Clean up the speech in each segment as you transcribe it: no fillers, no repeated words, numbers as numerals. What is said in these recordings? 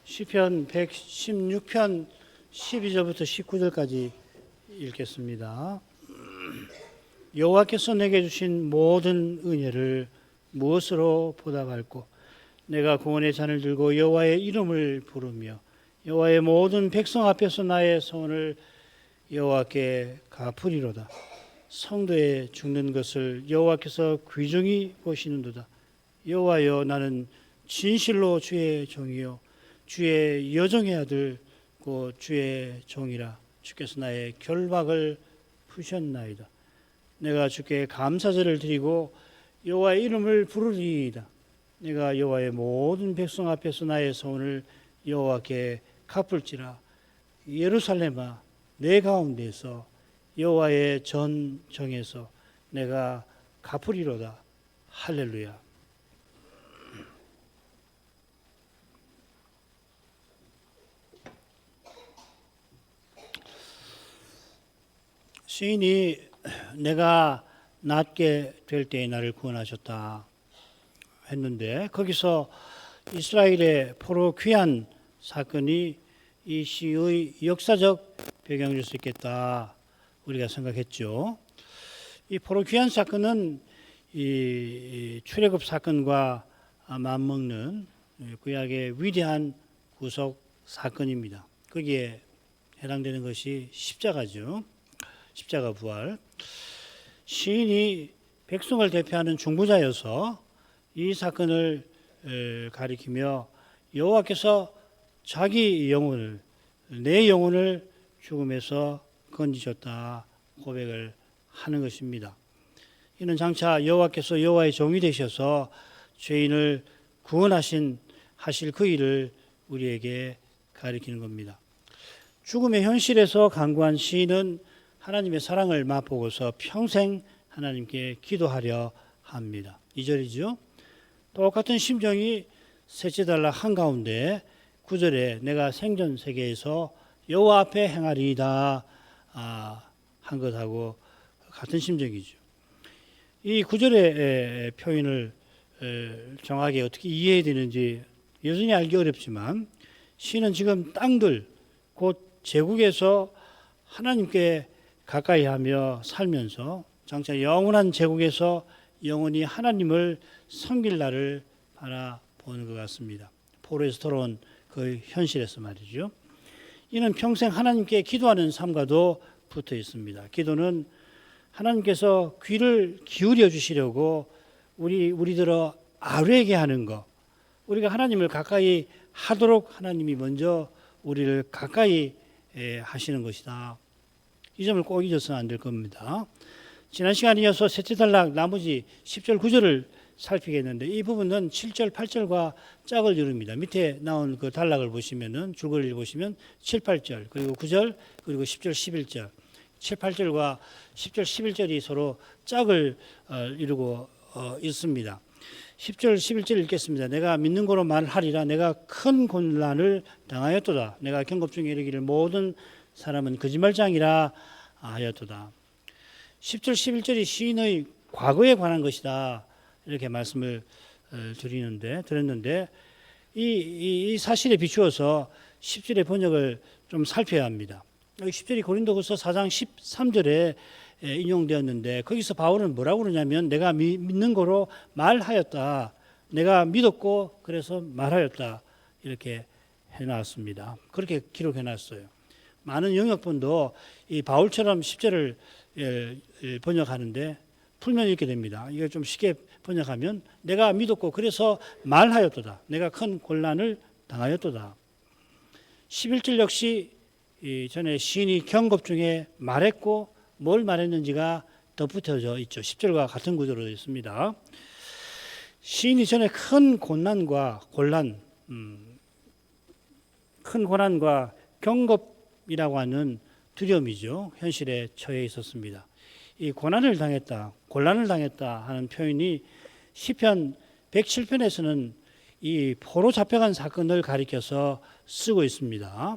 시편 116편 12절부터 19절까지 읽겠습니다. 여호와께서 내게 주신 모든 은혜를 무엇으로 보답할꼬? 내가 구원의 잔을 들고 여호와의 이름을 부르며 여호와의 모든 백성 앞에서 나의 소원을 여호와께 갚으리로다. 성도에 죽는 것을 여호와께서 귀중히 보시는도다. 여호와여, 나는 진실로 주의 종이요 주의 여종의 아들 곧 주의 종이라. 주께서 나의 결박을 푸셨나이다. 내가 주께 감사제를 드리고 여호와의 이름을 부르리이다. 내가 여호와의 모든 백성 앞에서 나의 소원을 여호와께 갚을지라. 예루살렘아, 내 가운데서 여호와의 전정에서 내가 갚으리로다. 할렐루야. 시인이 내가 낫게 될 때에 나를 구원하셨다 했는데, 거기서 이스라엘의 포로 귀환 사건이 이 시의 역사적 배경일 수 있겠다 우리가 생각했죠. 이 포로 귀환 사건은 이 출애굽 사건과 맞먹는 구약의 위대한 구속 사건입니다. 거기에 해당되는 것이 십자가죠. 십자가 부활. 시인이 백성을 대표하는 중보자여서 이 사건을 가리키며 여호와께서 자기 영혼을, 내 영혼을 죽음에서 건지셨다 고백을 하는 것입니다. 이는 장차 여호와께서 여호와의 종이 되셔서 죄인을 구원하실 그 일을 우리에게 가리키는 겁니다. 죽음의 현실에서 간구한 시인은 하나님의 사랑을 맛보고서 평생 하나님께 기도하려 합니다. 2절이죠. 똑같은 심정이 셋째 단락 한가운데 9절에 내가 생전 세계에서 여호와 앞에 행하리이다 한 것하고 같은 심정이죠. 이 9절의 표현을 정확하게 어떻게 이해해야 되는지 여전히 알기 어렵지만, 시는 지금 땅들 곧 제국에서 하나님께 가까이 하며 살면서 장차 영원한 제국에서 영원히 하나님을 섬길 날을 바라보는 것 같습니다. 포로에서 돌아온 그 현실에서 말이죠. 이는 평생 하나님께 기도하는 삶과도 붙어 있습니다. 기도는 하나님께서 귀를 기울여 주시려고 우리들어 아뢰게 하는 것, 우리가 하나님을 가까이 하도록 하나님이 먼저 우리를 가까이 하시는 것이다. 이 점을 꼭 잊어서는 안 될 겁니다. 지난 시간에 이어서 셋째 단락 나머지 10절 9절을 살피겠는데, 이 부분은 7절 8절과 짝을 이룹니다. 밑에 나온 그 단락을 보시면은, 줄거리를 보시면 7, 8절 그리고 9절 그리고 10절 11절 7, 8절과 10절 11절이 서로 짝을 이루고 있습니다. 10절 11절 읽겠습니다. 내가 믿는 거로 말하리라. 내가 큰 곤란을 당하였도다. 내가 경급 중에 이르기를 모든 사람은 거짓말장이라 하였도다. 10절 11절이 시인의 과거에 관한 것이다 이렇게 말씀을 드렸는데 이 사실에 비추어서 10절의 번역을 좀 살펴야 합니다. 10절이 고린도후서 4장 13절에 인용되었는데, 거기서 바울은 뭐라고 그러냐면 내가 믿는 거로 말하였다. 내가 믿었고 그래서 말하였다 이렇게 해놨습니다. 그렇게 기록해놨어요. 많은 영역본도 이 바울처럼 10절을 번역하는데 풀면 이렇게 됩니다. 이거 좀 쉽게 번역하면 내가 믿었고 그래서 말하였도다. 내가 큰 곤란을 당하였도다. 11절 역시 전에 시인이 경급 중에 말했고 뭘 말했는지가 덧붙여져 있죠. 10절과 같은 구조로 되어 있습니다. 시인이 전에 큰 고난과 큰 고난과 경급이라고 하는 두려움이죠. 현실에 처해 있었습니다. 이 고난을 당했다, 곤란을 당했다 하는 표현이 시편 107편에서는 이 포로 잡혀간 사건을 가리켜서 쓰고 있습니다.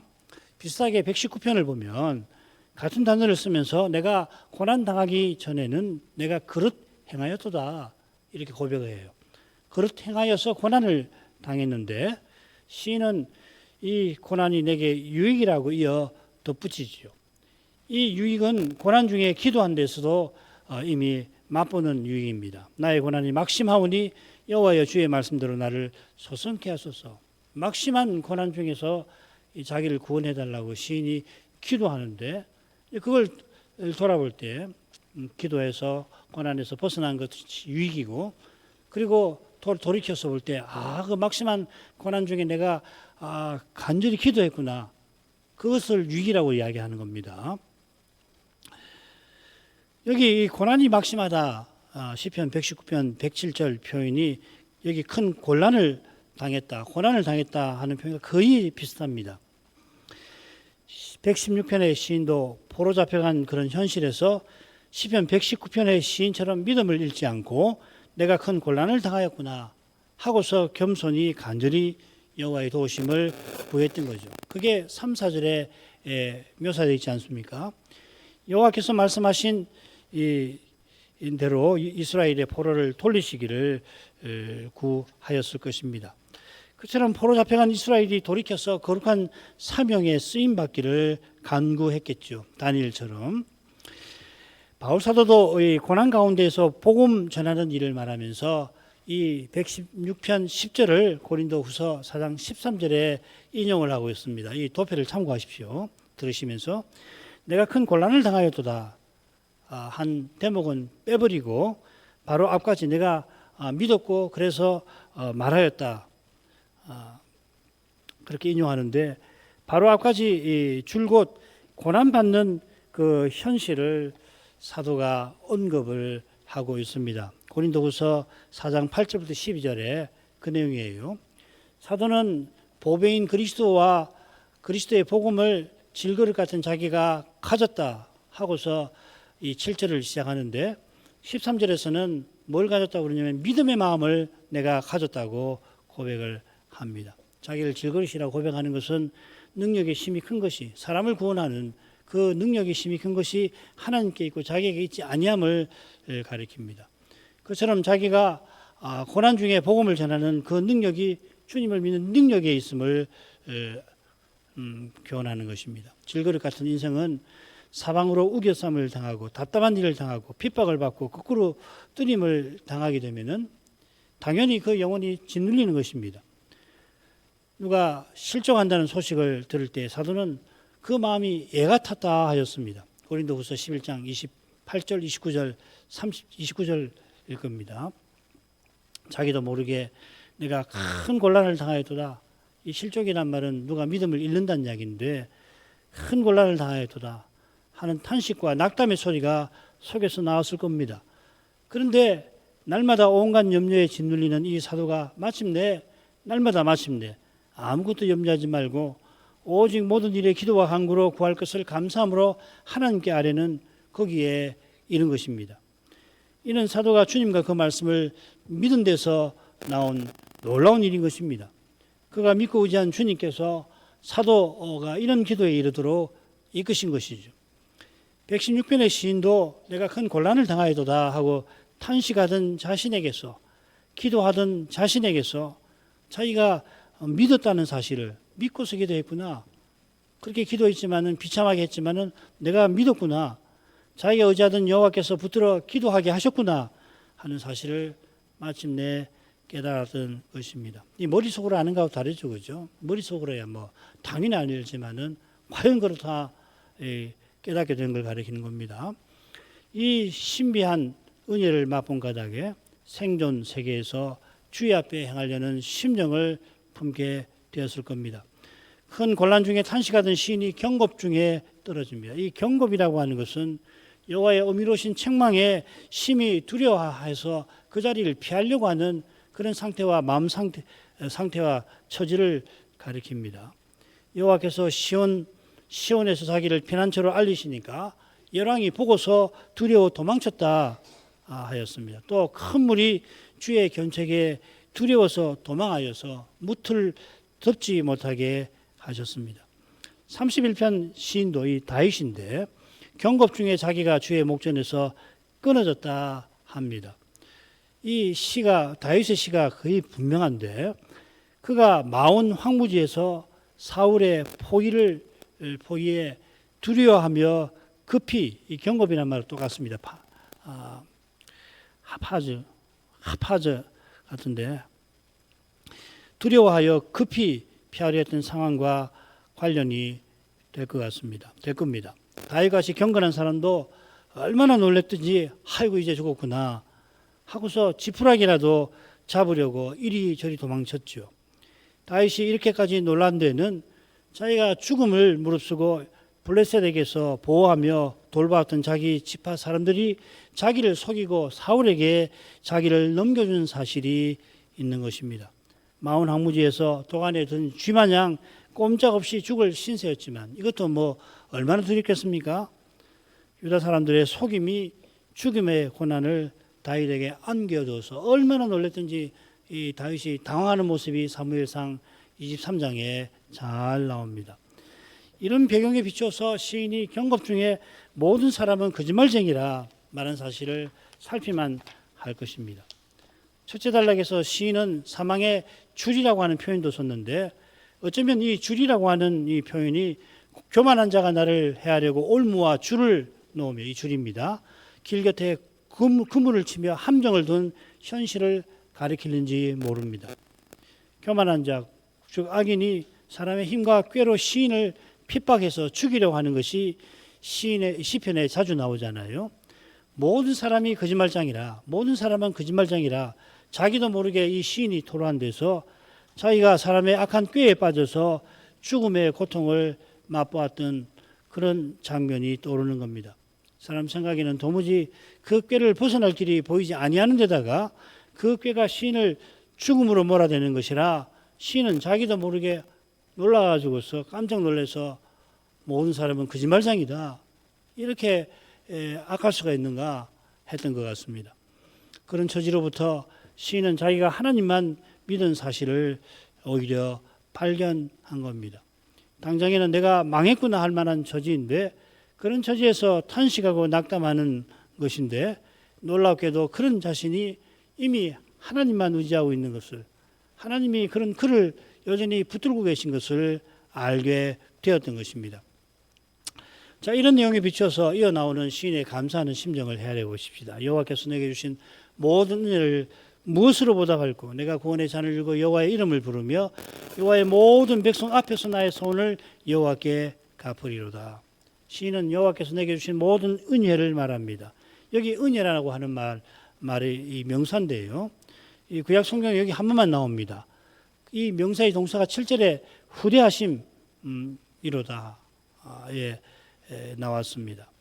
비슷하게 119편을 보면 같은 단어를 쓰면서 내가 고난 당하기 전에는 내가 그릇 행하였도다 이렇게 고백을 해요. 그릇 행하여서 고난을 당했는데, 시인은 이 고난이 내게 유익이라고 이어 덧붙이지요. 이 유익은 고난 중에 기도한 데서도 이미 맛보는 유익입니다. 나의 고난이 막심하오니 여호와여 주의 말씀대로 나를 소성케 하소서. 막심한 고난 중에서 자기를 구원해달라고 시인이 기도하는데 그걸 돌아볼 때 기도해서 고난에서 벗어난 것이 유익이고 그리고 돌이켜서 볼 때 그 막심한 고난 중에 내가 간절히 기도했구나. 그것을 유익이라고 이야기하는 겁니다. 여기 고난이 막심하다 시편 119편 107절 표현이 여기 큰 고난을 당했다 하는 표현과 거의 비슷합니다. 116편의 시인도 포로 잡혀간 그런 현실에서 시편 119편의 시인처럼 믿음을 잃지 않고 내가 큰 곤란을 당하였구나 하고서 겸손히 간절히 여호와의 도우심을 구했던 거죠. 그게 3, 4절에 묘사되어 있지 않습니까? 여호와께서 말씀하신 대로 이스라엘의 포로를 돌리시기를 구하였을 것입니다. 그처럼 포로 잡혀간 이스라엘이 돌이켜서 거룩한 사명에 쓰임받기를 간구했겠죠. 다니엘처럼. 바울 사도도 이 고난 가운데에서 복음 전하는 일을 말하면서 이 116편 10절을 고린도후서 4장 13절에 인용을 하고 있습니다. 이 도표를 참고하십시오. 들으시면서 내가 큰 곤란을 당하였도다 한 대목은 빼버리고 바로 앞까지 내가 믿었고 그래서 말하였다 그렇게 인용하는데 바로 앞까지 줄곧 고난받는 그 현실을 사도가 언급을 하고 있습니다. 고린도후서 4장 8절부터 12절에 그 내용이에요. 사도는 보배인 그리스도와 그리스도의 복음을 질그릇 같은 자기가 가졌다 하고서 이 7절을 시작하는데 13절에서는 뭘 가졌다고 그러냐면 믿음의 마음을 내가 가졌다고 고백을 합니다. 자기를 질그릇이라고 고백하는 것은 능력의 힘이 큰 것이 사람을 구원하는 그 능력의 힘이 큰 것이 하나님께 있고 자기에게 있지 아니함을 가리킵니다. 그처럼 자기가 고난 중에 복음을 전하는 그 능력이 주님을 믿는 능력에 있음을 교훈하는 것입니다. 질그릇 같은 인생은 사방으로 우겨쌈을 당하고 답답한 일을 당하고 핍박을 받고 거꾸로 뜨림을 당하게 되면은 당연히 그 영혼이 짓눌리는 것입니다. 누가 실종한다는 소식을 들을 때 사도는 그 마음이 애가 탔다 하였습니다. 고린도후서 11장 28절, 29절, 29절일 겁니다. 자기도 모르게 내가 큰 곤란을 당하였도다. 이 실족이란 말은 누가 믿음을 잃는다는 이야기인데 큰 곤란을 당하였도다 하는 탄식과 낙담의 소리가 속에서 나왔을 겁니다. 그런데 날마다 온갖 염려에 짓눌리는 이 사도가 날마다 마침내 아무것도 염려하지 말고 오직 모든 일에 기도와 간구로 구할 것을 감사함으로 하나님께 아뢰는 거기에 이른 것입니다. 이는 사도가 주님과 그 말씀을 믿은 데서 나온 놀라운 일인 것입니다. 그가 믿고 의지한 주님께서 사도가 이런 기도에 이르도록 이끄신 것이죠. 116편의 시인도 내가 큰 곤란을 당하여도다 하고 탄식하던 자신에게서 기도하던 자신에게서 자기가 믿었다는 사실을 믿고서 기도했구나. 그렇게 기도했지만은 비참하게 했지만은 내가 믿었구나. 자기가 의지하던 여호와께서 붙들어 기도하게 하셨구나 하는 사실을 마침내 깨달았던 것입니다. 이 머릿속으로 아는 거하고 다르죠, 그죠? 머릿속으로야 당연히 알지만은 과연 그렇다 깨닫게 된 걸 가리키는 겁니다. 이 신비한 은혜를 맛본 까닭에 생존 세계에서 주의 앞에 행하려는 심령을 품게 되었을 겁니다. 큰 곤란 중에 탄식하던 시인이 경겁 중에 떨어집니다. 이 경겁이라고 하는 것은 여호와의 어미로신 책망에 심히 두려워해서 그 자리를 피하려고 하는 그런 상태와 마음 상태와 처지를 가리킵니다. 여호와께서 시온에서 자기를 피난처로 알리시니까 열왕이 보고서 두려워 도망쳤다 하였습니다. 또 큰 물이 주의 견책에 두려워서 도망하여서 무틀 덮지 못하게 하셨습니다. 31편 시인도 이 다윗인데 경겁 중에 자기가 주의 목전에서 끊어졌다 합니다. 이 시가 다윗의 시가 거의 분명한데 그가 마온 황무지에서 사울의 포기에 두려워하며 급히, 이 경겁이란 말은 똑같습니다. 하파즈 같은데, 두려워하여 급히 피하려 했던 상황과 관련이 될 겁니다. 다윗같이 경건한 사람도 얼마나 놀랬든지 아이고 이제 죽었구나 하고서 지푸라기라도 잡으려고 이리저리 도망쳤죠. 다윗이 이렇게까지 놀란 데는 자기가 죽음을 무릅쓰고 블레셋에게서 보호하며 돌봐왔던 자기 지파 사람들이 자기를 속이고 사울에게 자기를 넘겨준 사실이 있는 것입니다. 마온 항무지에서 도간에 든 쥐마냥 꼼짝없이 죽을 신세였지만 이것도 뭐 얼마나 두렵겠습니까? 유다 사람들의 속임이 죽음의 고난을 다윗에게 안겨줘서 얼마나 놀랐든지 이 다윗이 당황하는 모습이 사무엘상 23장에 잘 나옵니다. 이런 배경에 비춰서 시인이 경급 중에 모든 사람은 거짓말쟁이라 말한 사실을 살피만 할 것입니다. 첫째 단락에서 시인은 사망의 줄이라고 하는 표현도 썼는데 어쩌면 이 줄이라고 하는 이 표현이 교만한 자가 나를 해하려고 올무와 줄을 놓으며, 이 줄입니다, 길 곁에 그물을 치며 함정을 둔 현실을 가리키는지 모릅니다. 교만한 자, 즉 악인이 사람의 힘과 꾀로 시인을 핍박해서 죽이려고 하는 것이 시인의 시편에 자주 나오잖아요. 모든 사람은 거짓말장이라 자기도 모르게 이 시인이 토로한 데서 자기가 사람의 악한 꾀에 빠져서 죽음의 고통을 맛보았던 그런 장면이 떠오르는 겁니다. 사람 생각에는 도무지 그 꾀를 벗어날 길이 보이지 아니하는 데다가 그 꾀가 시인을 죽음으로 몰아대는 것이라 시인은 자기도 모르게 놀라가지고서 깜짝 놀라서 모든 사람은 거짓말장이다 이렇게 악할 수가 있는가 했던 것 같습니다. 그런 처지로부터 시인은 자기가 하나님만 믿은 사실을 오히려 발견한 겁니다. 당장에는 내가 망했구나 할 만한 처지인데 그런 처지에서 탄식하고 낙담하는 것인데 놀랍게도 그런 자신이 이미 하나님만 의지하고 있는 것을, 하나님이 그런 그를 여전히 붙들고 계신 것을 알게 되었던 것입니다. 자, 이런 내용에 비춰서 이어 나오는 시인의 감사하는 심정을 헤아려 보십시다. 여호와께서 내게 주신 모든 은혜를 무엇으로 보답할꼬? 내가 구원의 잔을 들고 여호와의 이름을 부르며 여호와의 모든 백성 앞에서 나의 소원을 여호와께 갚으리로다. 시인은 여호와께서 내게 주신 모든 은혜를 말합니다. 여기 은혜라고 하는 말이 이 명사인데요. 이 구약 성경에 여기 한 번만 나옵니다. 이 명사의 동사가 7절에 후대하심 이로다 나왔습니다.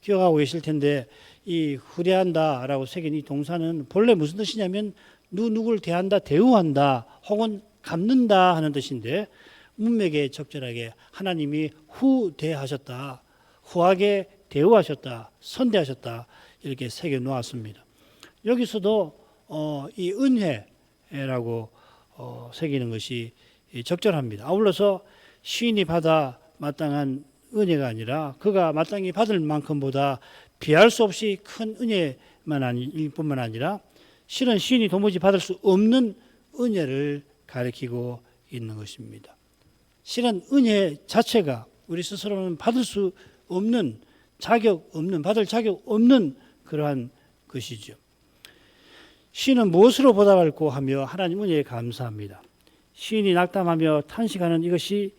기억하고 계실 텐데 이 후대한다라고 새긴 이 동사는 본래 무슨 뜻이냐면 누구를 대한다, 대우한다 혹은 갚는다 하는 뜻인데 문맥에 적절하게 하나님이 후대하셨다, 후하게 대우하셨다, 선대하셨다 이렇게 새겨 놓았습니다. 여기서도 이 은혜라고 새기는 것이 적절합니다. 아울러서 시인이 받아 마땅한 은혜가 아니라 그가 마땅히 받을 만큼보다 비할 수 없이 큰 은혜일 뿐만 아니라 실은 시인이 도무지 받을 수 없는 은혜를 가리키고 있는 것입니다. 실은 은혜 자체가 우리 스스로는 받을 수 없는, 받을 자격 없는 그러한 것이죠. 시인은 무엇으로 보답할꼬 하며 하나님 은혜에 감사합니다. 시인이 낙담하며 탄식하는 이것이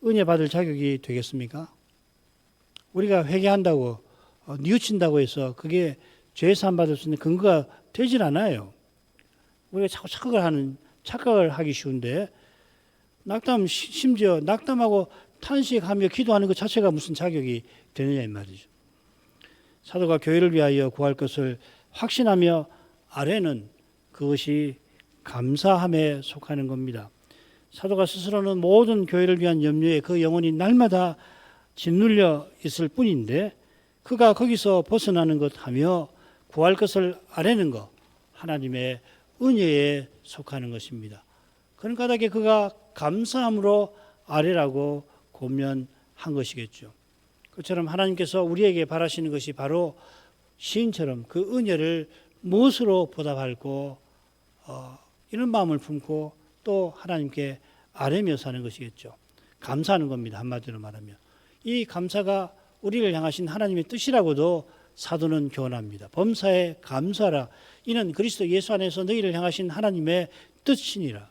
은혜 받을 자격이 되겠습니까? 우리가 회개한다고 뉘우친다고 해서 그게 죄 사함 받을 수 있는 근거가 되질 않아요. 우리가 자꾸 착각을 하기 쉬운데 심지어 낙담하고 탄식하며 기도하는 것 자체가 무슨 자격이 되느냐 이 말이죠. 사도가 교회를 위하여 구할 것을 확신하며 아래는 그것이 감사함에 속하는 겁니다. 사도가 스스로는 모든 교회를 위한 염려에 그 영혼이 날마다 짓눌려 있을 뿐인데 그가 거기서 벗어나는 것 하며 구할 것을 아뢰는 것, 하나님의 은혜에 속하는 것입니다. 그런 까닭에 그가 감사함으로 아뢰라고 권면한 것이겠죠. 그처럼 하나님께서 우리에게 바라시는 것이 바로 시인처럼 그 은혜를 무엇으로 보답할꼬 이런 마음을 품고 또 하나님께 아뢰며 사는 것이겠죠. 감사하는 겁니다. 한마디로 말하면. 이 감사가 우리를 향하신 하나님의 뜻이라고도 사도는 교훈합니다. 범사에 감사하라. 이는 그리스도 예수 안에서 너희를 향하신 하나님의 뜻이니라.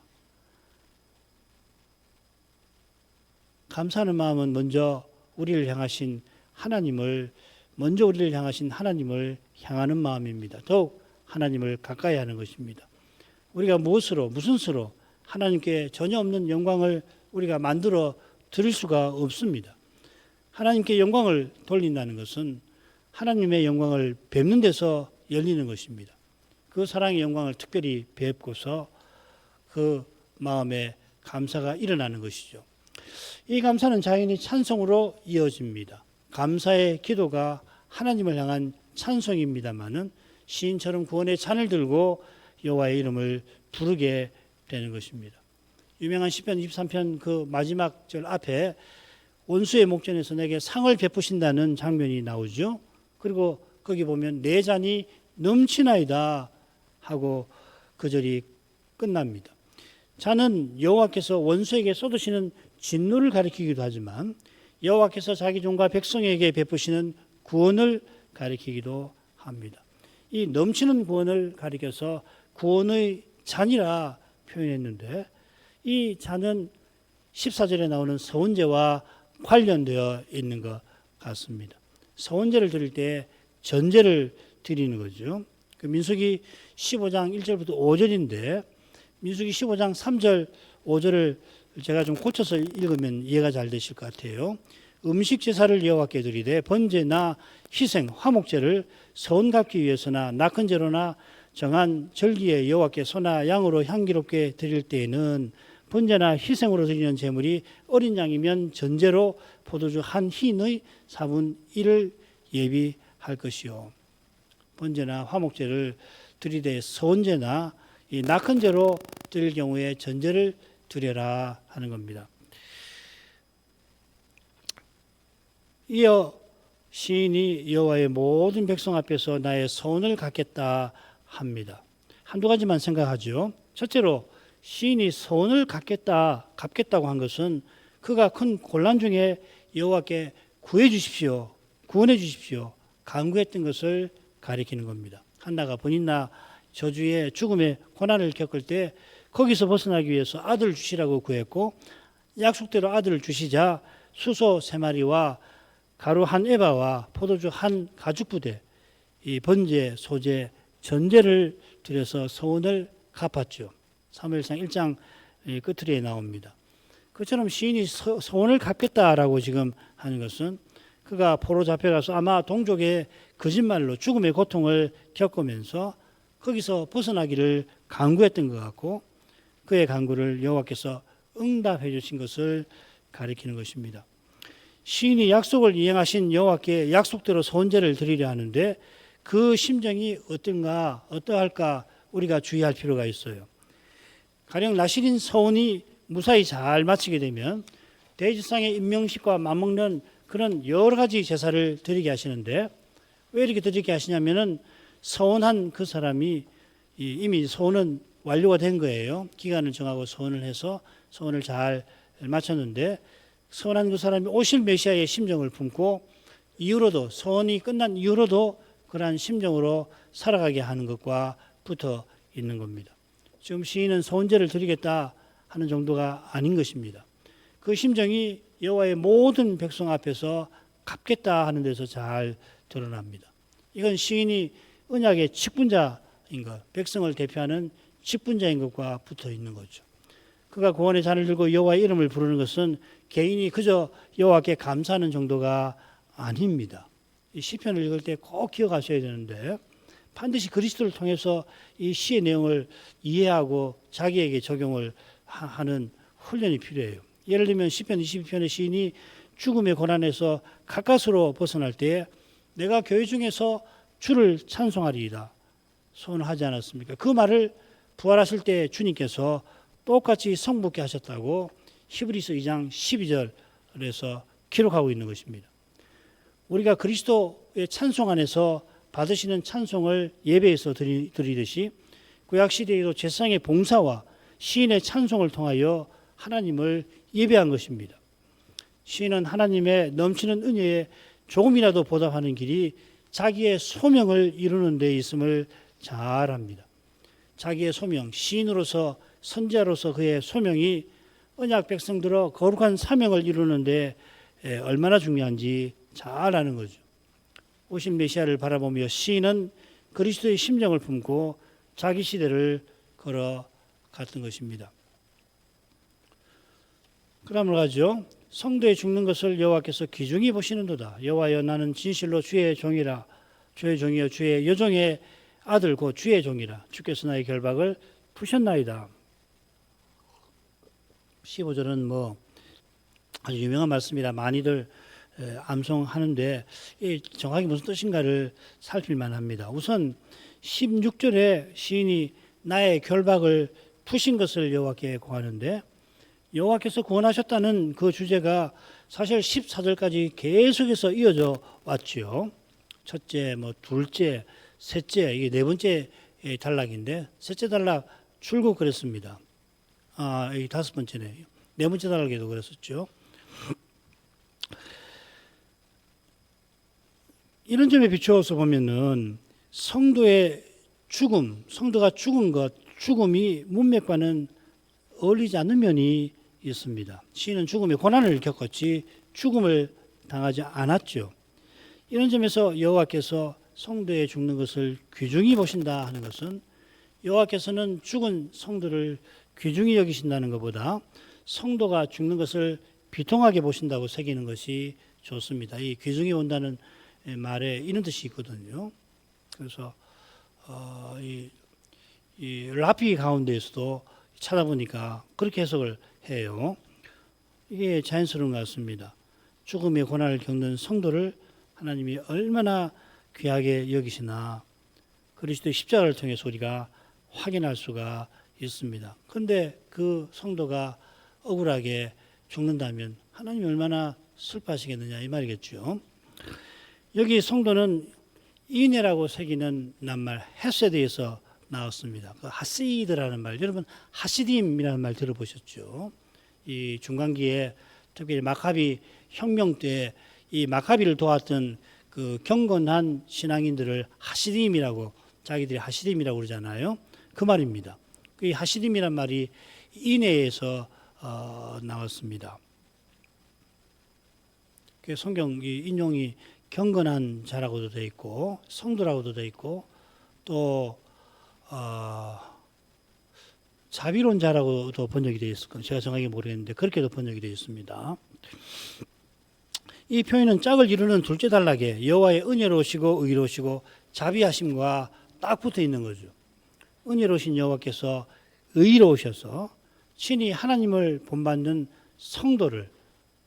감사하는 마음은 먼저 우리를 향하신 하나님을 향하는 마음입니다. 더욱 하나님을 가까이 하는 것입니다. 우리가 무슨 수로 하나님께 전혀 없는 영광을 우리가 만들어 드릴 수가 없습니다. 하나님께 영광을 돌린다는 것은 하나님의 영광을 뵙는 데서 열리는 것입니다. 그 사랑의 영광을 특별히 뵙고서 그 마음에 감사가 일어나는 것이죠. 이 감사는 자연히 찬송으로 이어집니다. 감사의 기도가 하나님을 향한 찬송입니다마는 시인처럼 구원의 찬을 들고 여호와의 이름을 부르게 되는 것입니다. 유명한 시편 23편 그 마지막 절 앞에 원수의 목전에서 내게 상을 베푸신다는 장면이 나오죠. 그리고 거기 보면 내 잔이 넘치나이다 하고 그 절이 끝납니다. 잔은 여호와께서 원수에게 쏟으시는 진노를 가리키기도 하지만 여호와께서 자기 종과 백성에게 베푸시는 구원을 가리키기도 합니다. 이 넘치는 구원을 가리켜서 구원의 잔이라 표현했는데 이 잔은 14절에 나오는 서원제와 관련되어 있는 것 같습니다. 서원제를 드릴 때 전제를 드리는 거죠. 그 민수기 15장 1절부터 5절인데 민수기 15장 3절 5절을 제가 좀 고쳐서 읽으면 이해가 잘 되실 것 같아요. 음식 제사를 여호와께 드리되 번제나 희생 화목제를 서원 갚기 위해서나 낙헌제로나 정한 절기에 여호와께 소나 양으로 향기롭게 드릴 때에는 번제나 희생으로 드리는 제물이 어린 양이면 전제로 포도주 한 흰의 4분 1을 예비할 것이요. 번제나 화목제를 드리되 서원제나 이 낙헌제로 드릴 경우에 전제를 드려라 하는 겁니다. 이어 시인이 여호와의 모든 백성 앞에서 나의 서원을 갚겠다 합니다. 한두 가지만 생각하죠. 첫째로 시인이 서원을 갚겠다고 한 것은 그가 큰 곤란 중에 여호와께 구원해 주십시오 간구했던 것을 가리키는 겁니다. 한나가 번인나 저주의 죽음의 고난을 겪을 때 거기서 벗어나기 위해서 아들을 주시라고 구했고 약속대로 아들을 주시자 수소 3마리와 가루 한 에바와 포도주 한 가죽부대 이 번제, 소제, 전제를 드려서 서원을 갚았죠. 사무엘상 1장 끝으로 나옵니다. 그처럼 시인이 서원을 갚겠다라고 지금 하는 것은 그가 포로 잡혀가서 아마 동족의 거짓말로 죽음의 고통을 겪으면서 거기서 벗어나기를 간구했던 것 같고 그의 간구를 여호와께서 응답해 주신 것을 가리키는 것입니다. 시인이 약속을 이행하신 여호와께 약속대로 서원제를 드리려 하는데 그 심정이 어떠할까 우리가 주의할 필요가 있어요. 가령 나실인 서원이 무사히 잘 마치게 되면 대지상의 임명식과 맞먹는 그런 여러 가지 제사를 드리게 하시는데 왜 이렇게 드리게 하시냐면은 서원한 그 사람이 이미 서원은 완료가 된 거예요. 기간을 정하고 서원을 해서 서원을 잘 마쳤는데 서원한 그 사람이 오실 메시아의 심정을 품고 이후로도 서원이 끝난 이후로도 그러한 심정으로 살아가게 하는 것과 붙어 있는 겁니다. 지금 시인은 서원제를 드리겠다 하는 정도가 아닌 것입니다. 그 심정이 여호와의 모든 백성 앞에서 갚겠다 하는 데서 잘 드러납니다. 이건 시인이 언약의 직분자인 것, 백성을 대표하는 직분자인 것과 붙어 있는 거죠. 그가 구원의 잔을 들고 여호와의 이름을 부르는 것은 개인이 그저 여호와께 감사하는 정도가 아닙니다. 이 시편을 읽을 때 꼭 기억하셔야 되는데 반드시 그리스도를 통해서 이 시의 내용을 이해하고 자기에게 적용을 하는 훈련이 필요해요. 예를 들면 시편 22편의 시인이 죽음의 고난에서 가까스로 벗어날 때 내가 교회 중에서 주를 찬송하리이다 소원하지 않았습니까? 그 말을 부활하실 때 주님께서 똑같이 성붙게 하셨다고 히브리서 2장 12절에서 기록하고 있는 것입니다. 우리가 그리스도의 찬송 안에서 받으시는 찬송을 예배에서 드리듯이 구약시대에도 제사장의 봉사와 시인의 찬송을 통하여 하나님을 예배한 것입니다. 시인은 하나님의 넘치는 은혜에 조금이라도 보답하는 길이 자기의 소명을 이루는 데 있음을 잘 압니다. 자기의 소명, 시인으로서 선지자로서 그의 소명이 언약 백성들의 거룩한 사명을 이루는 데 얼마나 중요한지 잘 아는 거죠. 오신 메시아를 바라보며 시인은 그리스도의 심정을 품고 자기 시대를 걸어갔던 것입니다. 그러므로 가죠. 성도의 죽는 것을 여호와께서 귀중히 보시는도다. 여호와여 나는 진실로 주의 종이라. 주의 종이여 주의 여종의 아들 곧 주의 종이라. 주께서 나의 결박을 푸셨나이다. 15절은 아주 유명한 말씀이라 많이들 암송하는데 정확히 무슨 뜻인가를 살필만 합니다. 우선 16절에 시인이 나의 결박을 푸신 것을 여호와께 구하는데 여호와께서 구원하셨다는 그 주제가 사실 14절까지 계속해서 이어져 왔죠. 첫째, 둘째, 셋째, 이게 네 번째 단락인데 셋째 단락 출국 그랬습니다. 이 다섯 번째네. 네 번째 단락에도 그랬었죠. 이런 점에 비추어서 보면은 성도의 죽음, 성도가 죽은 것, 죽음이 문맥과는 어울리지 않는 면이 있습니다. 시인은 죽음의 고난을 겪었지 죽음을 당하지 않았죠. 이런 점에서 여호와께서 성도의 죽는 것을 귀중히 보신다 하는 것은 여호와께서는 죽은 성도를 귀중히 여기신다는 것보다 성도가 죽는 것을 비통하게 보신다고 새기는 것이 좋습니다. 이 귀중히 온다는 말에 이런 뜻이 있거든요. 그래서 이 라피 가운데에서도 찾아보니까 그렇게 해석을 해요. 이게 자연스러운 것 같습니다. 죽음의 고난을 겪는 성도를 하나님이 얼마나 귀하게 여기시나 그리스도의 십자가를 통해서 우리가 확인할 수가 있습니다. 그런데 그 성도가 억울하게 죽는다면 하나님이 얼마나 슬퍼하시겠느냐 이 말이겠죠. 여기 성도는 인애라고 새기는 낱말 헤세드에서 나왔습니다. 그 하시드라는 말, 여러분 하시딤이라는 말 들어보셨죠? 이 중간기에 특히 마카비 혁명 때 이 마카비를 도왔던 그 경건한 신앙인들을 하시딤이라고 자기들이 하시딤이라고 그러잖아요. 그 말입니다. 이 하시딤이란 말이 인애에서 나왔습니다. 그 성경 인용이 경건한 자라고도 되어 있고 성도라고도 되어 있고 또 자비로운 자라고도 번역이 되어 있을 겁니다. 제가 정확히 모르겠는데 그렇게도 번역이 되어 있습니다. 이 표현은 짝을 이루는 둘째 단락에 여호와의 은혜로우시고 의로우시고 자비하심과 딱 붙어 있는 거죠. 은혜로우신 여호와께서 의로우셔서 친히 하나님을 본받는 성도를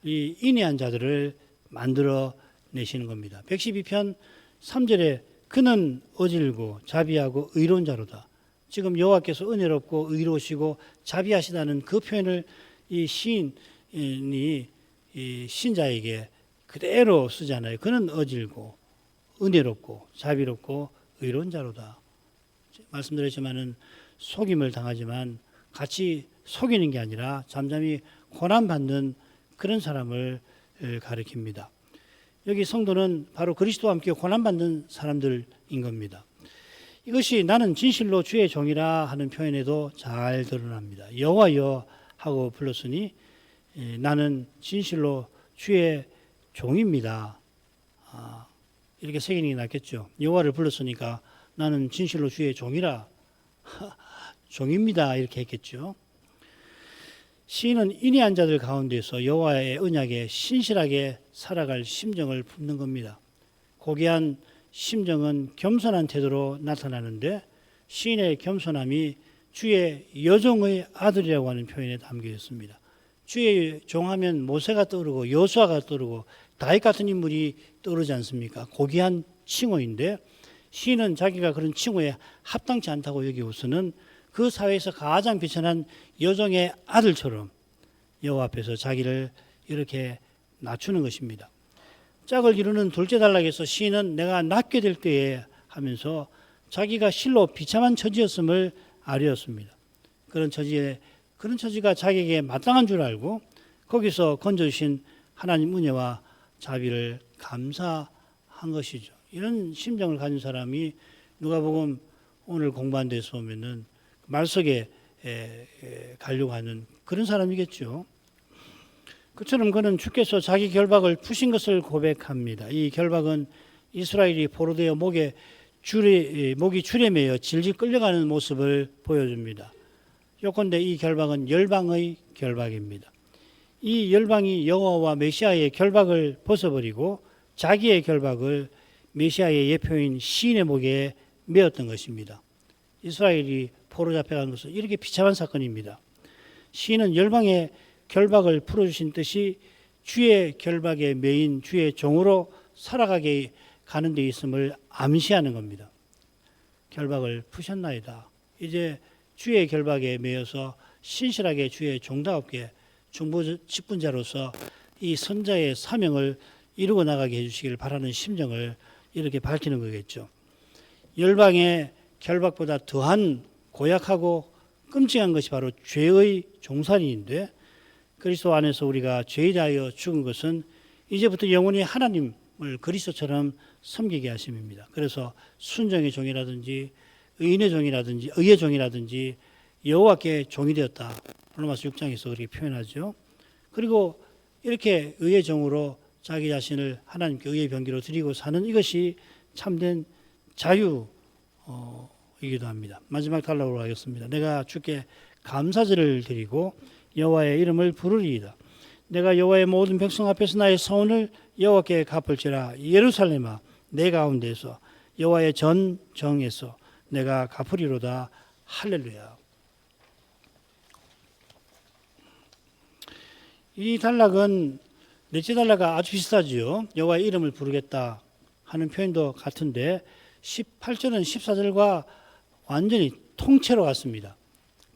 이 인애한 자들을 만들어 내시는 겁니다. 112편 3절에 그는 어질고 자비하고 의로운 자로다. 지금 여호와께서 은혜롭고 의로우시고 자비하시다는 그 표현을 이 시인이 이 신자에게 그대로 쓰잖아요. 그는 어질고 은혜롭고 자비롭고 의로운 자로다. 말씀드렸지만은 속임을 당하지만 같이 속이는 게 아니라 잠잠히 고난받는 그런 사람을 가리킵니다. 여기 성도는 바로 그리스도와 함께 고난받는 사람들인 겁니다. 이것이 나는 진실로 주의 종이라 하는 표현에도 잘 드러납니다. 여호와여 하고 불렀으니 나는 진실로 주의 종입니다. 이렇게 새기는 게 낫겠죠. 여호와를 불렀으니까 나는 진실로 주의 종이라 종입니다. 이렇게 했겠죠. 시인은 인애한 자들 가운데서 여호와의 언약에 신실하게 살아갈 심정을 품는 겁니다. 고귀한 심정은 겸손한 태도로 나타나는데 시인의 겸손함이 주의 여종의 아들이라고 하는 표현에 담겨 있습니다. 주의 종하면 모세가 떠오르고 여호수아가 떠오르고 다윗 같은 인물이 떠오르지 않습니까? 고귀한 칭호인데 시인은 자기가 그런 칭호에 합당치 않다고 여기고서는 그 사회에서 가장 비천한 여종의 아들처럼 여호와 앞에서 자기를 이렇게 낮추는 것입니다. 짝을 이루는 둘째 단락에서 시인은 내가 낫게 될 때에 하면서 자기가 실로 비참한 처지였음을 아뢰었습니다. 그런 처지가 자기에게 마땅한 줄 알고 거기서 건져주신 하나님 은혜와 자비를 감사한 것이죠. 이런 심정을 가진 사람이 누가복음 오늘 공부한 데서 보면은 말 속에 가려고 하는 그런 사람이겠죠. 그처럼 그는 주께서 자기 결박을 푸신 것을 고백합니다. 이 결박은 이스라엘이 포로되어 목이 줄에 매여 질질 끌려가는 모습을 보여줍니다. 요컨대 이 결박은 열방의 결박입니다. 이 열방이 여호와와 메시아의 결박을 벗어버리고 자기의 결박을 메시아의 예표인 시인의 목에 메었던 것입니다. 이스라엘이 포로 잡혀간 것은 이렇게 비참한 사건입니다. 시인은 열방의 결박을 풀어주신 뜻이 주의 결박에 매인 주의 종으로 살아가게 가는 데 있음을 암시하는 겁니다. 결박을 푸셨나이다. 이제 주의 결박에 매여서 신실하게 주의 종답게 직분자로서 이 선자의 사명을 이루어 나가게 해주시길 바라는 심정을 이렇게 밝히는 거겠죠. 열방의 결박보다 더한 고약하고 끔찍한 것이 바로 죄의 종살이인데 그리스도 안에서 우리가 죄인하여 죽은 것은 이제부터 영원히 하나님을 그리스도처럼 섬기게 하심입니다. 그래서 순종의 종이라든지 의인의 종이라든지 의의 종이라든지 여호와께 종이 되었다. 로마서 6장에서 그렇게 표현하죠. 그리고 이렇게 의의 종으로 자기 자신을 하나님께 의의 병기로 드리고 사는 이것이 참된 자유이기도 합니다. 마지막 단락으로 하겠습니다. 내가 주께 감사제를 드리고 여호와의 이름을 부르리이다. 내가 여호와의 모든 백성 앞에서 나의 서원을 여호와께 갚을지라. 예루살렘아 내 가운데서 여호와의 전정에서 내가 갚으리로다. 할렐루야. 이 단락은 넷째 단락과 아주 비슷하지요. 여호와의 이름을 부르겠다 하는 표현도 같은데 18절은 14절과 완전히 통째로 같습니다.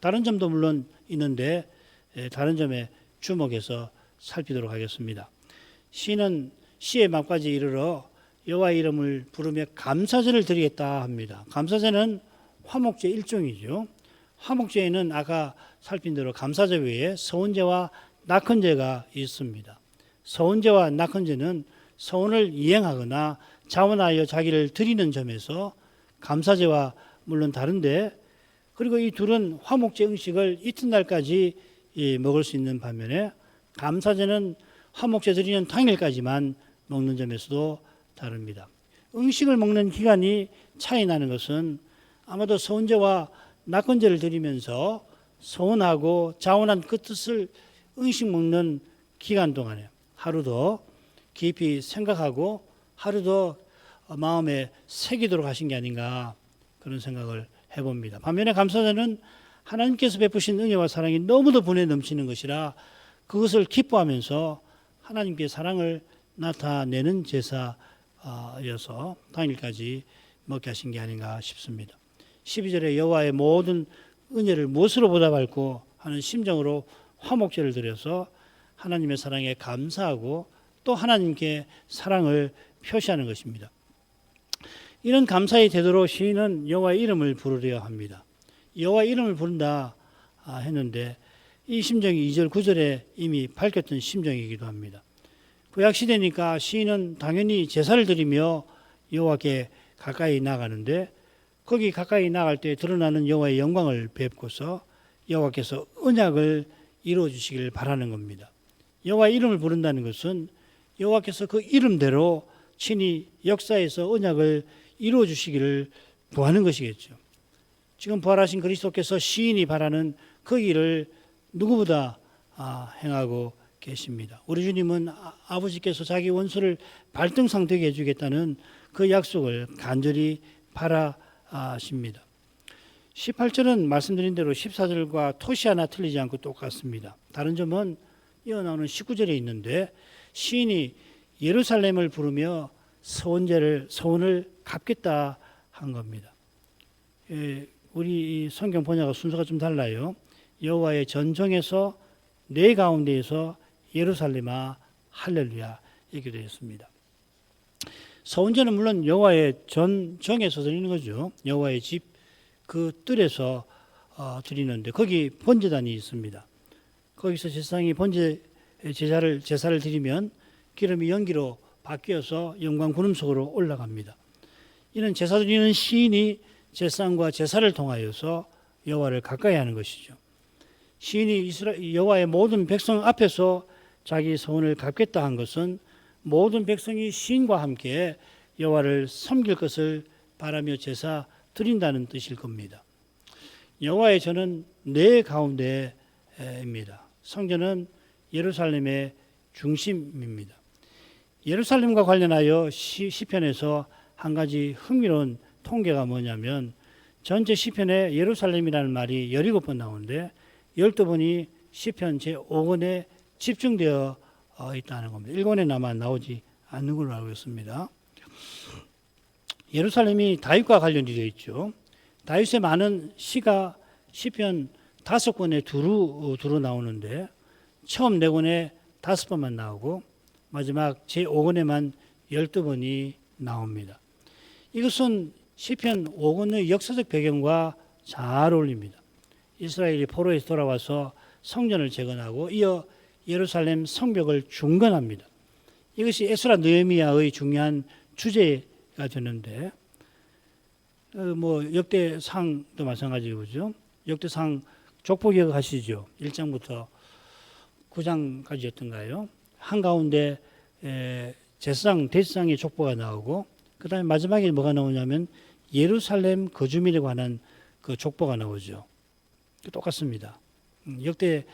다른 점도 물론 있는데 다른 점에 주목해서 살피도록 하겠습니다. 시는 시의 막까지 이르러 여호와의 이름을 부르며 감사제를 드리겠다 합니다. 감사제는 화목제 일종이죠. 화목제에는 아까 살핀 대로 감사제 외에 서원제와 낙헌제가 있습니다. 서원제와 낙헌제는 서원을 이행하거나 자원하여 자기를 드리는 점에서 감사제와 물론 다른데 그리고 이 둘은 화목제 음식을 이튿날까지 먹을 수 있는 반면에 감사제는 화목제 드리는 당일까지만 먹는 점에서도 다릅니다. 음식을 먹는 기간이 차이 나는 것은 아마도 서원제와 낙헌제를 드리면서 서원하고 자원한 그 뜻을 음식 먹는 기간 동안에 하루 더 깊이 생각하고 하루 더 마음에 새기도록 하신 게 아닌가 그런 생각을 해봅니다. 반면에 감사제는 하나님께서 베푸신 은혜와 사랑이 너무도 분에 넘치는 것이라 그것을 기뻐하면서 하나님께 사랑을 나타내는 제사여서 당일까지 먹게 하신 게 아닌가 싶습니다. 12절에 여호와의 모든 은혜를 무엇으로 보답할고 하는 심정으로 화목제를 드려서 하나님의 사랑에 감사하고 또 하나님께 사랑을 표시하는 것입니다. 이런 감사의 태도로 시인은 여호와의 이름을 부르려 합니다. 여호와의 이름을 부른다 했는데 이 심정이 2절 9절에 이미 밝혔던 심정이기도 합니다. 구약시대니까 시인은 당연히 제사를 드리며 여호와께 가까이 나가는데 거기 가까이 나갈 때 드러나는 여호와의 영광을 뵙고서 여호와께서 언약을 이루어 주시길 바라는 겁니다. 여호와의 이름을 부른다는 것은 여호와께서 그 이름대로 친히 역사에서 언약을 이루어 주시기를 구하는 것이겠죠. 지금 부활하신 그리스도께서 시인이 바라는 그 일을 누구보다 행하고 계십니다. 우리 주님은 아버지께서 자기 원수를 발등상 되게 해주겠다는 그 약속을 간절히 바라십니다. 18절은 말씀드린 대로 14절과 토시 하나 틀리지 않고 똑같습니다. 다른 점은 이어나오는 19절에 있는데 시인이 예루살렘을 부르며 서원을 갚겠다 한 겁니다. 우리 성경 번역과 순서가 좀 달라요. 여호와의 전정에서 내 가운데에서 예루살렘아 할렐루야 이렇게 되어 있습니다. 서원제는 물론 여호와의 전정에서 드리는 거죠. 여호와의 집 그 뜰에서 드리는데 거기 번제단이 있습니다. 거기서 제사장이 번제 제사를 드리면 기름이 연기로 바뀌어서 영광 구름 속으로 올라갑니다. 이는 제사 드리는 시인이 제사과 제사를 통하여서 여호와를 가까이 하는 것이죠. 시인이 여호와의 모든 백성 앞에서 자기 소원을 갚겠다 한 것은 모든 백성이 시인과 함께 여호와를 섬길 것을 바라며 제사 드린다는 뜻일 겁니다. 여호와의 전은 내 가운데입니다. 성전은 예루살렘의 중심입니다. 예루살렘과 관련하여 시편에서 한 가지 흥미로운 통계가 뭐냐면 전체 시편에 예루살렘이라는 말이 17번 나오는데 12번이 시편 제5권에 집중되어 있다는 겁니다. 1권에 아마 나오지 않는 걸로 알고 있습니다. 예루살렘이 다윗과 관련이 되어 있죠. 다윗의 많은 시가 시편 5권에 두루 나오는데 처음 4권에 5번만 나오고 마지막 제5권에만 12번이 나옵니다. 이것은 시편 5권의 역사적 배경과 잘 어울립니다. 이스라엘이 포로에서 돌아와서 성전을 재건하고 이어 예루살렘 성벽을 중건합니다. 이것이 에스라 느헤미야의 중요한 주제가 되는데 역대상도 마찬가지고죠. 역대상 족보 기억하시죠? 1장부터 9장까지였던가요? 한가운데 제사장, 대제사장의 족보가 나오고 그 다음에 마지막에 뭐가 나오냐면 예루살렘 거주민에 관한 그 족보가 나오죠. 똑같습니다. 역대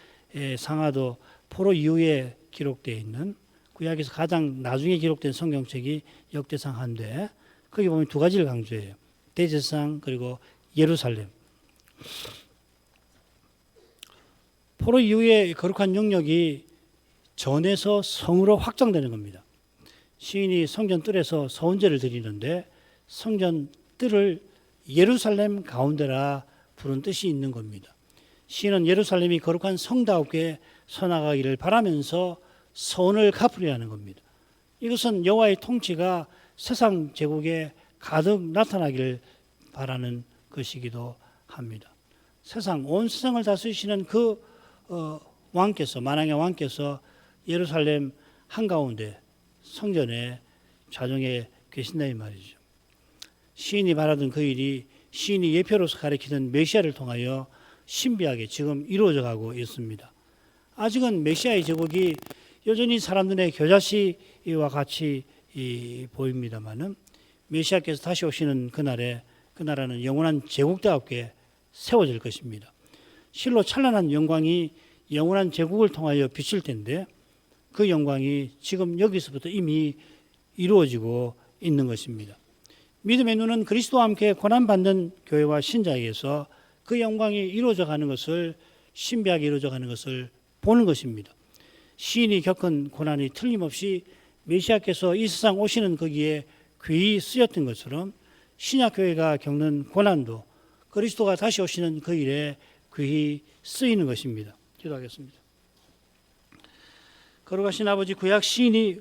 상하도 포로 이후에 기록되어 있는 구약에서 가장 나중에 기록된 성경책이 역대상한데 거기 보면 두 가지를 강조해요. 대제사장 그리고 예루살렘. 포로 이후에 거룩한 영역이 전에서 성으로 확장되는 겁니다. 시인이 성전 뜰에서 서원제를 드리는데 성전 뜰을 예루살렘 가운데라 부른 뜻이 있는 겁니다. 시인은 예루살렘이 거룩한 성다우게 서나가기를 바라면서 서원을 갚으려 하는 겁니다. 이것은 여호와의 통치가 세상 제국에 가득 나타나기를 바라는 것이기도 합니다. 온 세상을 다스리시는 그 왕께서, 만왕의 왕께서 예루살렘 한가운데 성전의 좌정에 계신다 이 말이죠. 시인이 바라던 그 일이 시인이 예표로서 가리키던 메시아를 통하여 신비하게 지금 이루어져 가고 있습니다. 아직은 메시아의 제국이 여전히 사람 눈에 겨자씨와 같이 보입니다마는 메시아께서 다시 오시는 그날에 그 나라는 영원한 제국다웠게 세워질 것입니다. 실로 찬란한 영광이 영원한 제국을 통하여 비칠 텐데 그 영광이 지금 여기서부터 이미 이루어지고 있는 것입니다. 믿음의 눈은 그리스도와 함께 고난받는 교회와 신자에게서 그 영광이 이루어져 가는 것을 신비하게 이루어져 가는 것을 보는 것입니다. 시인이 겪은 고난이 틀림없이 메시아께서 이 세상 오시는 거기에 귀히 쓰였던 것처럼 신약교회가 겪는 고난도 그리스도가 다시 오시는 그 일에 귀히 쓰이는 것입니다. 기도하겠습니다. 거룩하신 아버지, 구약 시인이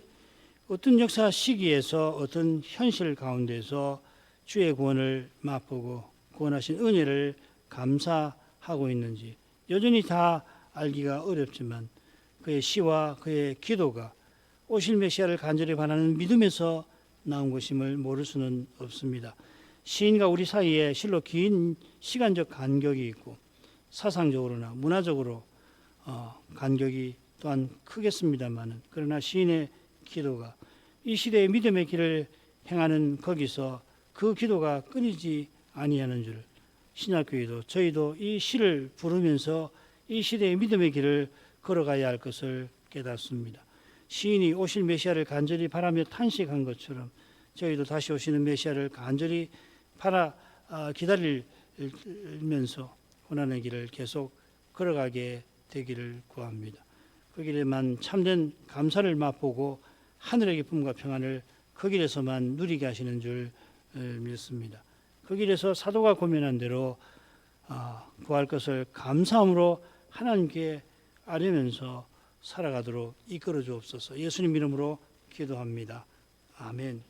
어떤 역사 시기에서 어떤 현실 가운데서 주의 구원을 맛보고 구원하신 은혜를 감사하고 있는지 여전히 다 알기가 어렵지만 그의 시와 그의 기도가 오실 메시아를 간절히 바라는 믿음에서 나온 것임을 모를 수는 없습니다. 시인과 우리 사이에 실로 긴 시간적 간격이 있고 사상적으로나 문화적으로 간격이 또한 크겠습니다마는 그러나 시인의 기도가 이 시대의 믿음의 길을 행하는 거기서 그 기도가 끊이지 아니하는 줄 신약교회도 저희도 이 시를 부르면서 이 시대의 믿음의 길을 걸어가야 할 것을 깨닫습니다. 시인이 오실 메시아를 간절히 바라며 탄식한 것처럼 저희도 다시 오시는 메시아를 간절히 기다리면서 고난의 길을 계속 걸어가게 되기를 구합니다. 그 길에만 참된 감사를 맛보고 하늘의 기쁨과 평안을 그 길에서만 누리게 하시는 줄 믿습니다. 그 길에서 사도가 고민한 대로 구할 것을 감사함으로 하나님께 아뢰면서 살아가도록 이끌어 주옵소서. 예수님 이름으로 기도합니다. 아멘.